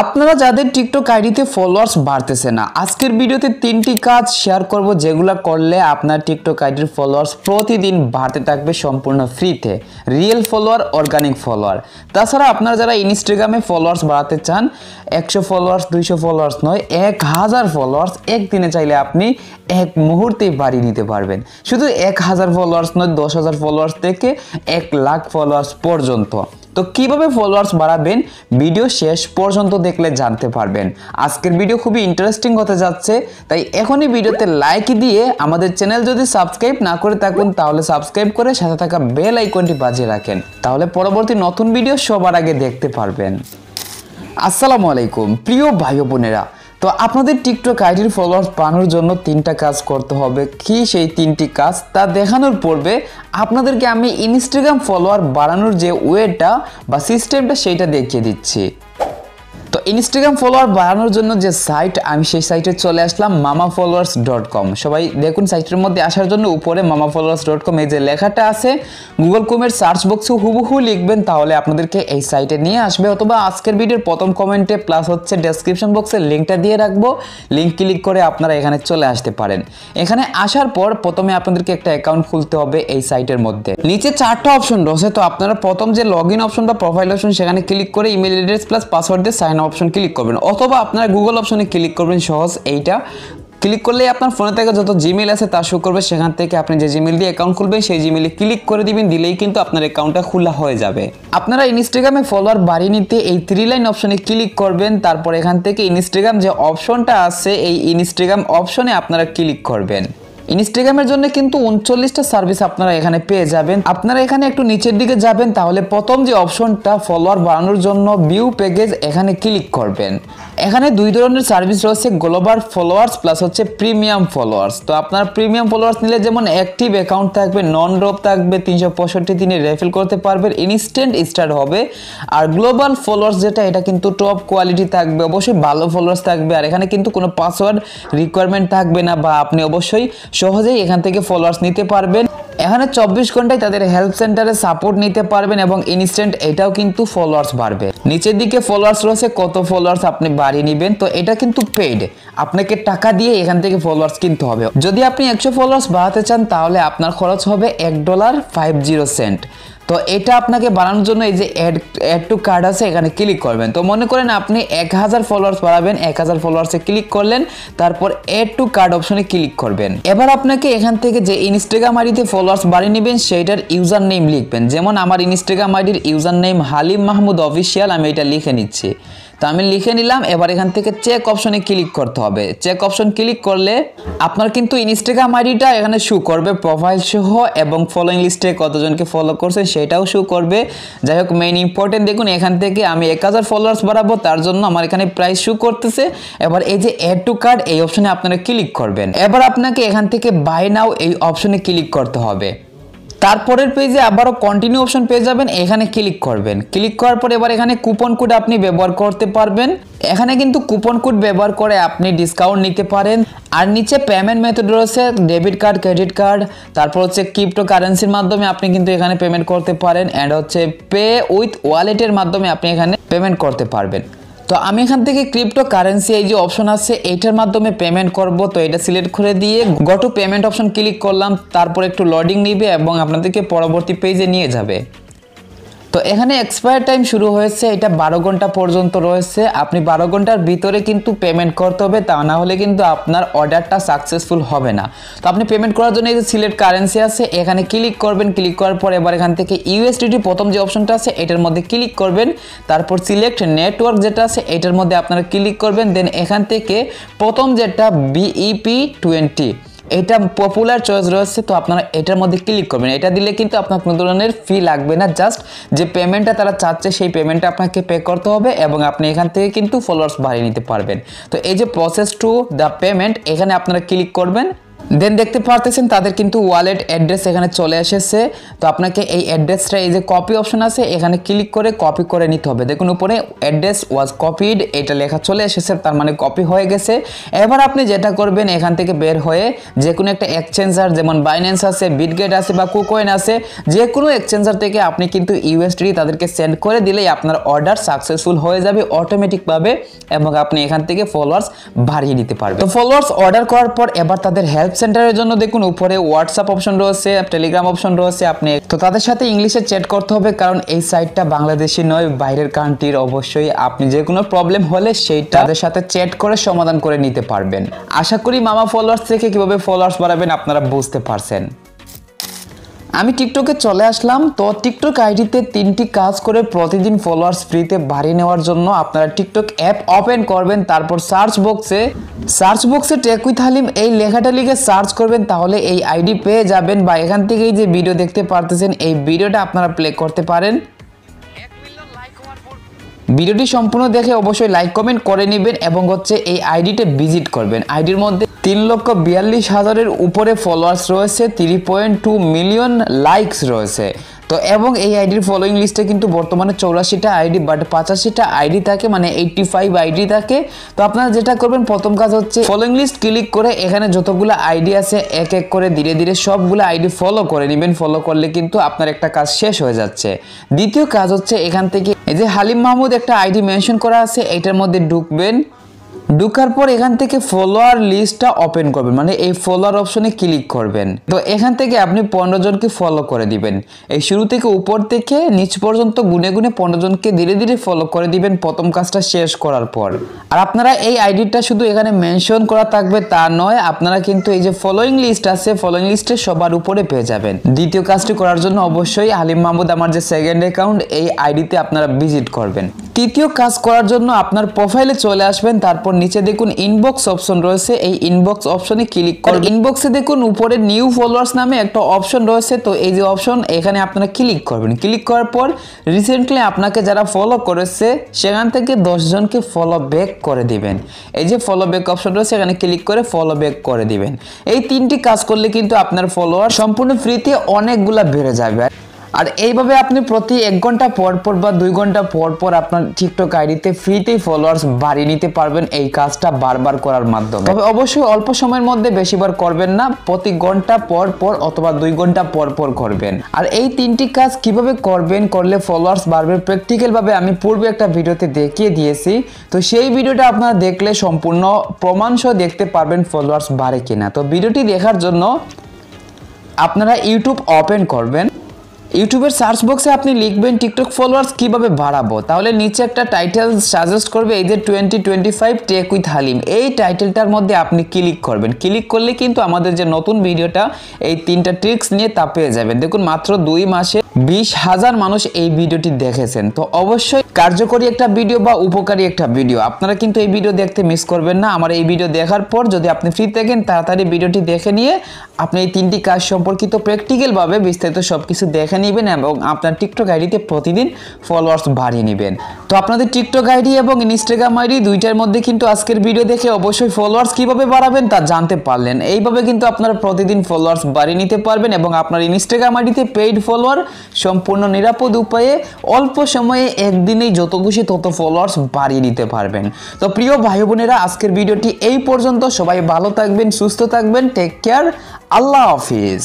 আপনারা যাদের টিকটক আইডিতে ফলোয়ার্স বাড়তেছে না, আজকের ভিডিওতে 3টি কাজ শেয়ার করব যেগুলো করলে আপনার টিকটক আইডির ফলোয়ার্স প্রতিদিন বাড়তে থাকবে সম্পূর্ণ ফ্রিতে। Real follower, organic follower. তাছাড়া আপনারা যারা ইনস্টাগ্রামে ফলোয়ার্স বাড়াতে চান, 100 ফলোয়ার্স 200 ফলোয়ার্স নয়, 1000 ফলোয়ার্স একদিনে চাইলে আপনি এক মুহূর্তেই বাড়িয়ে নিতে পারবেন। শুধু 1000 ফলোয়ার্স নয়, 10,000 ফলোয়ার্স থেকে 1 লাখ ফলোয়ার্স পর্যন্ত। তো কিভাবে ফলোয়ার্স বাড়াবেন ভিডিও শেষ পর্যন্ত দেখলে জানতে পারবেন। আজকের ভিডিও খুবই ইন্টারেস্টিং হতে যাচ্ছে, তাই এখনই ভিডিওতে লাইক দিয়ে আমাদের চ্যানেল যদি সাবস্ক্রাইব না করে থাকুন তাহলে সাবস্ক্রাইব করে সাথে থাকা বেল আইকনটি বাজিয়ে রাখেন, তাহলে পরবর্তী নতুন ভিডিও সবার আগে দেখতে পারবেন। আসসালামু আলাইকুম প্রিয় ভাই বোনেরা, তো আপনাদের টিকটক আইডির ফলোয়ার্স বাড়ানোর জন্য 3টা কাজ করতে হবে। কি সেই 3টি কাজ তা দেখানোর পূর্বে আপনাদেরকে আমি ইনস্টাগ্রাম ফলোয়ার বাড়ানোর যে ওয়েটা বা সিস্টেমটা সেইটা দেখিয়ে দিচ্ছি। তো ইনস্টাগ্রাম ফলোয়ার বাড়ানোর জন্য যে সাইট, আমি সেই সাইটে চলে আসলাম mamafollowers.com। সবাই দেখুন, সাইটের মধ্যে আসার জন্য উপরে mamafollowers.com এই যে লেখাটা আছে, গুগল ক্রোমের সার্চ বক্সে হুবহু লিখবেন, তাহলে আপনাদেরকে এই সাইটে নিয়ে আসবে। অথবা আজকের ভিডিওর প্রথম কমেন্টে প্লাস হচ্ছে ডেসক্রিপশন বক্সে লিঙ্কটা দিয়ে রাখবো, লিঙ্ক ক্লিক করে আপনারা এখানে চলে আসতে পারেন। এখানে আসার পর প্রথমে আপনাদেরকে একটা অ্যাকাউন্ট খুলতে হবে এই সাইটের মধ্যে। নিচে 4টা অপশন রয়েছে, তো আপনারা প্রথম যে লগ ইন অপশন বা প্রোফাইল অপশন সেখানে ক্লিক করে ইমেল অ্যাড্রেস প্লাস পাসওয়ার্ড দিয়ে সাইন অপশন ক্লিক করবেন, অথবা আপনারা গুগল অপশনে ক্লিক করবেন। সহজ, এইটা ক্লিক করলে আপনার ফোনে থেকে যত জিমেইল আছে তা শো করবে। সেখান থেকে আপনি যে জিমেইল দিয়ে অ্যাকাউন্ট খুলবেন সেই জিমেইলে ক্লিক করে দিবেন, দিলেই কিন্তু আপনার অ্যাকাউন্টটা খোলা হয়ে যাবে। আপনারা ইনস্টাগ্রামে ফলোয়ার বাড়িয়ে নিতে এই 3 লাইন অপশনে ক্লিক করবেন, তারপর এখান থেকে ইনস্টাগ্রাম যে অপশনটা আছে এই ইনস্টাগ্রাম অপশনে আপনারা ক্লিক করবেন। ইনস্টাগ্রামের জন্য কিন্তু 39টা সার্ভিস আপনারা এখানে পেয়ে যাবেন। আপনারা এখানে একটু নিচের দিকে যাবেন, তাহলে প্রথম যে অপশনটা ফলোয়ার বাড়ানোর জন্য ভিউ প্যাকেজ, এখানে ক্লিক করবেন। এখানে 2 ধরনের সার্ভিস রয়েছে, গ্লোবাল ফলোয়ার্স প্লাস হচ্ছে প্রিমিয়াম ফলোয়ার্স। তো আপনারা প্রিমিয়াম ফলোয়ার্স নিলে যেমন অ্যাক্টিভ অ্যাকাউন্ট থাকবে, নন ড্রপ থাকবে, 365 দিনে রেফিল করতে পারবেন, ইনস্ট্যান্ট স্টার্ট হবে। আর গ্লোবাল ফলোয়ার্স যেটা, এটা কিন্তু টপ কোয়ালিটি থাকবে, অবশ্যই ভালো ফলোয়ার্স থাকবে। আর এখানে কিন্তু কোনো পাসওয়ার্ড রিকোয়ারমেন্ট থাকবে না, বা আপনি অবশ্যই সহজেই এখান থেকে ফলোয়ার্স নিতে পারবেন। এখানে 24 ঘন্টায় তাদের হেল্প সেন্টারে সাপোর্ট নিতে পারবেন এবং ইনস্ট্যান্ট এটাও কিন্তু ফলোয়ার্স বাড়বে। নিচের দিকে ফলোয়ার্স রয়েছে, কত ফলোয়ার্স আপনি বাড়িয়ে নেবেন। তো এটা কিন্তু পেইড, আপনাকে টাকা দিয়ে এখান থেকে ফলোয়ার্স কিনতে হবে। যদি আপনি 100 ফলোয়ার্স বাড়াতে চান তাহলে আপনার খরচ হবে $1.50। তো এটা আপনাকে বাড়ানোর জন্য এই যে অ্যাড টু কার্ড আছে, এখানে ক্লিক করবেন। তো মনে করেন আপনি 1000 ফলোয়ার্স বাড়াবেন, 1000 ফলোয়ার্সে ক্লিক করলেন, তারপর অ্যাড টু কার্ড অপশনে ক্লিক করবেন। এবার আপনাকে এখান থেকে যে ইনস্টাগ্রাম আইডিতে ফলোয়ার্স বাড়িয়ে নেবেন সেইটার ইউজার নেম লিখবেন। যেমন আমার ইনস্টাগ্রাম আইডির user name Halim Mahmud official, আমি এটা লিখে নিচ্ছি। তো আমি লিখে নিলাম। এবার এখান থেকে চেক অপশনে ক্লিক করতে হবে। চেক অপশন ক্লিক করলে আপনার কিন্তু ইনস্টাগ্রাম আইডিটা এখানে শো করবে, প্রোফাইল সহ, এবং ফলোইং লিস্টে কতজনকে ফলো করছে সেটাও শো করবে। যাই হোক, মেইন ইম্পর্টেন্ট দেখুন, এখান থেকে আমি 1000 ফলোয়ার্স বাড়াবো, তার জন্য আমার এখানে প্রাইস শো করতেছে। এবার এই যে অ্যাড টু কার্ড এই অপশনে আপনারা ক্লিক করবেন। এবার আপনাকে এখান থেকে বাই নাও এই অপশনে ক্লিক করতে হবে। তারপরের পেজে আবারও কন্টিনিউ অপশন পেয়ে যাবেন, এখানে ক্লিক করবেন। ক্লিক করার পর এবার এখানে কুপন কোড আপনি ব্যবহার করতে পারবেন। এখানে কিন্তু কুপন কোড ব্যবহার করে আপনি ডিসকাউন্ট নিতে পারেন। আর নিচে পেমেন্ট মেথড রয়েছে, ডেবিট কার্ড, ক্রেডিট কার্ড, তারপর হচ্ছে ক্রিপ্টো কারেন্সির মাধ্যমে আপনি কিন্তু এখানে পেমেন্ট করতে পারেন, অ্যান্ড হচ্ছে পে উইথ ওয়ালেটের মাধ্যমে আপনি এখানে পেমেন্ট করতে পারবেন। তো আমি এখান থেকে ক্রিপ্টো কারেন্সি এই যে অপশন আছে এইটার মাধ্যমে পেমেন্ট করব। তো এটা সিলেক্ট করে দিয়ে go to payment option click করলাম। তারপর একটু লোডিং নিবে এবং আপনাদেরকে পরবর্তী পেজে নিয়ে যাবে। তো এখানে এক্সপায়ার টাইম শুরু হয়েছে, এটা 12 ঘন্টা পর্যন্ত রয়েছে। আপনি 12 ঘন্টার ভিতরে কিন্তু পেমেন্ট করতে হবে, তা না হলে কিন্তু আপনার অর্ডারটা সাকসেসফুল হবে না। তো আপনি পেমেন্ট করার জন্য এই যে সিলেক্ট কারেন্সি আছে এখানে ক্লিক করবেন। ক্লিক করার পর এবার এখান থেকে ইউএসডিটি প্রথম যে অপশনটা আছে এটার মধ্যে ক্লিক করবেন। তারপর সিলেক্ট নেটওয়ার্ক যেটা আছে এটার মধ্যে আপনারা ক্লিক করবেন। দেন এখান থেকে প্রথম যেটা BEP20 এটা পপুলার চয়েস রয়েছে, তো আপনারা এটার মধ্যে ক্লিক করবেন। এটা দিলে কিন্তু আপনার কোনো ধরনের ফি লাগবে না, জাস্ট যে পেমেন্টটা তারা চাচ্ছে সেই পেমেন্টটা আপনাকে পে করতে হবে এবং আপনি এখান থেকে কিন্তু ফলোয়ার্স বাড়িয়ে নিতে পারবেন। তো এই যে প্রসেস টু দ্য পেমেন্ট, এখানে আপনারা ক্লিক করবেন। দেন দেখতে পারতেছেন তাদের কিন্তু ওয়ালেট অ্যাড্রেস এখানে চলে এসেছে। তো আপনাকে এই অ্যাড্রেসটা এই যে কপি অপশন আছে এখানে ক্লিক করে কপি করে নিতে হবে। দেখুন উপরে অ্যাড্রেস ওয়াজ কপিড এটা লেখা চলে এসেছে, তার মানে কপি হয়ে গেছে। এবার আপনি যেটা করবেন এখান থেকে বের হয়ে যে কোনো একটা এক্সচেঞ্জার যেমন বাইন্যান্স আছে, বিটগেট আছে বা কুকয়েন আছে, যে কোনো এক্সচেঞ্জার থেকে আপনি কিন্তু ইউএসডি তাদেরকে সেন্ড করে দিলেই আপনার অর্ডার সাকসেসফুল হয়ে যাবে অটোমেটিকভাবে এবং আপনি এখান থেকে ফলোয়ার্স বাড়িয়ে নিতে পারবেন। তো ফলোয়ার্স অর্ডার করার পর এবার তাদের হেল্প সেন্টারের জন্য দেখুন উপরে হোয়াটসঅ্যাপ অপশন রয়েছে, টেলিগ্রাম অপশন রয়েছে। আপনি তো তাদের সাথে ইংলিশে চ্যাট করতে হবে, কারণ এই সাইটটা বাংলাদেশি নয়, বাইরের কান্ট্রির। অবশ্যই আপনি যে কোনো প্রবলেম হলে সেইটা তাদের সাথে চ্যাট করে সমাধান করে নিতে পারবেন। আশা করি মামা ফলোয়ার্স থেকে কিভাবে ফলোয়ার্স বাড়াবেন আপনারা বুঝতে পারছেন। আমি টিকটকে চলে আসলাম। তো টিকটক আইডিতে 3টি কাজ করে প্রতিদিন ফলোয়ার্স ফ্রিতে বাড়িয়ে নেওয়ার জন্য আপনারা টিকটক অ্যাপ ওপেন করবেন, তারপর সার্চ বক্সে টেক উইথ হালিম এই লেখাটা লিখে সার্চ করবেন, তাহলে এই আইডি পেয়ে যাবেন। বা এখান থেকে এই যে ভিডিও দেখতে পারতেছেন এই ভিডিওটা আপনারা প্লে করতে পারেন। ভিডিওটি সম্পূর্ণ দেখে অবশ্যই লাইক কমেন্ট করে নেবেন এবং এই আইডিতে ভিজিট করবেন। আইডির মধ্যে 3,42,000-এর উপরে ফলোয়ার্স রয়েছে, 3.2 মিলিয়ন লাইকস রয়েছে। তো এবং এই আইডির ফলোইং লিস্টে কিন্তু বর্তমানে 84টা আইডি বাট 85টা আইডি থাকে, মানে 85 আইডি থাকে। তো আপনারা যেটা করবেন প্রথম কাজ হচ্ছে ফলোইং লিস্ট ক্লিক করে এখানে যতগুলো আইডি আছে এক এক করে ধীরে ধীরে সবগুলো আইডি ফলো করে নেবেন। ফলো করলে কিন্তু আপনার একটা কাজ শেষ হয়ে যাচ্ছে। দ্বিতীয় কাজ হচ্ছে এখান থেকে এই যে হালিম মাহমুদ একটা আইডি মেনশন করা আছে, এটার মধ্যে ঢুকবেন। ঢুকার পর এখান থেকে ফলোয়ার লিস্টটা ওপেন করবেন, মানে এই ফলোয়ার অপশনে ক্লিক করবেন। তো এখান থেকে আপনি 15 জনকে ফলো করে দিবেন। এই শুরু থেকে উপর থেকে নিচ পর্যন্ত গুনে গুনে 15 জনকে ধীরে ধীরে ফলো করে দিবেন প্রথম কাজটা শেষ করার পর। আর আপনারা এই আইডিটা শুধু এখানে মেনশন করা থাকবে তা নয়, আপনারা কিন্তু এই যে ফলোইং লিস্ট আছে ফলোইং লিস্টে সবার উপরে পেয়ে যাবেন। দ্বিতীয় কাজটি করার জন্য অবশ্যই হালিম মাহমুদ আমার যে সেকেন্ড অ্যাকাউন্ট এই আইডিতে আপনারা ভিজিট করবেন। তৃতীয় কাজ করার জন্য আপনার প্রোফাইলে চলে আসবেন, তারপর নিচে দেখুন ইনবক্স অপশন রয়েছে, এই ইনবক্স অপশনে ক্লিক করুন। ইনবক্সে দেখুন উপরে নিউ ফলোয়ার্স নামে একটা অপশন রয়েছে, তো এই যে অপশন এখানে আপনারা ক্লিক করবেন। ক্লিক করার পর রিসেন্টলি আপনাকে যারা ফলো করেছে সেখান থেকে 10 জনকে ফলো ব্যাক করে দিবেন। এই যে ফলো ব্যাক অপশন রয়েছে এখানে ক্লিক করে ফলো ব্যাক করে দিবেন। এই 3টি কাজ করলে কিন্তু আপনার ফলোয়ার সম্পূর্ণ ফ্রিতে অনেকগুলা বেড়ে যাবে। আর এইভাবে আপনি প্রতি 1 ঘন্টা পর পর বা 2 ঘন্টা পর পর আপনার টিকটক আইডিতে ফ্রিতেই ফলোয়ার্স বাড়িয়ে নিতে পারবেন এই কাজটা বারবার করার মাধ্যমে। তবে অবশ্যই অল্প সময়ের মধ্যে বেশিবার করবেন না, প্রতি ঘন্টা পর পর অথবা 2 ঘন্টা পর পর করবেন। আর এই 3টি কাজ কিভাবে করবেন, করলে ফলোয়ার্স বাড়বে প্র্যাকটিক্যাল ভাবে আমি পূর্বে একটা ভিডিওতে দেখিয়ে দিয়েছি। তো সেই ভিডিওটা আপনারা দেখলে সম্পূর্ণ প্রমাণ সহ দেখতে পারবেন ফলোয়ার্স বাড়ে কিনা। তো ভিডিওটি দেখার জন্য আপনারা ইউটিউব ওপেন করবেন। ইউটিউবের সার্চ বক্সে আপনি লিখবেন টিকটক ফলোয়ার্স কিভাবে বাড়াবো, তাহলে নিচে একটা টাইটেল সাজেস্ট করবে এই যে 2025 টেক উইথ হালিম। এই টাইটেলটার মধ্যে আপনি ক্লিক করবেন। ক্লিক করলে কিন্তু আমাদের যে নতুন ভিডিওটা এই 3টা ট্রিক্স নিয়ে তা পেয়ে যাবেন। দেখুন মাত্র 2 মাসে 20,000 মানুষ এই ভিডিওটি দেখেছেন। তো অবশ্যই কার্যকরী একটা ভিডিও বা উপকারী একটা ভিডিও, আপনারা কিন্তু এই ভিডিও দেখতে মিস করবেন না। আমার এই ভিডিও দেখার পর যদি আপনি ফ্রি থাকেন তাড়াতাড়ি ভিডিওটি দেখে নিয়ে আপনি এই 3টি কাজ সম্পর্কিত প্র্যাকটিক্যাল ভাবে বিস্তারিত সবকিছু দেখে নেবেন এবং আপনার টিকটক আইডিতে প্রতিদিন ফলোয়ার্স বাড়িয়ে নেবেন। তো আপনাদের টিকটক আইডি এবং ইনস্টাগ্রাম আইডি দুইটার মধ্যে কিন্তু আজকের ভিডিও দেখে অবশ্যই ফলোয়ার্স কিভাবে বাড়াবেন তা জানতে পারলেন। এইভাবে কিন্তু আপনারা প্রতিদিন ফলোয়ার্স বাড়িয়ে নিতে পারবেন এবং আপনার ইনস্টাগ্রাম আইডিতে পেইড ফলোয়ার সম্পূর্ণ নিরাপদ উপায়ে অল্প সময়ে একদিনেই যত খুশি তত ফলোয়ার্স বাড়িয়ে নিতে পারবেন। তো প্রিয় ভাই বোনেরা আজকের ভিডিওটি এই পর্যন্ত। সবাই ভালো থাকবেন, সুস্থ থাকবেন, টেক কেয়ার, আল্লাহ হাফিজ।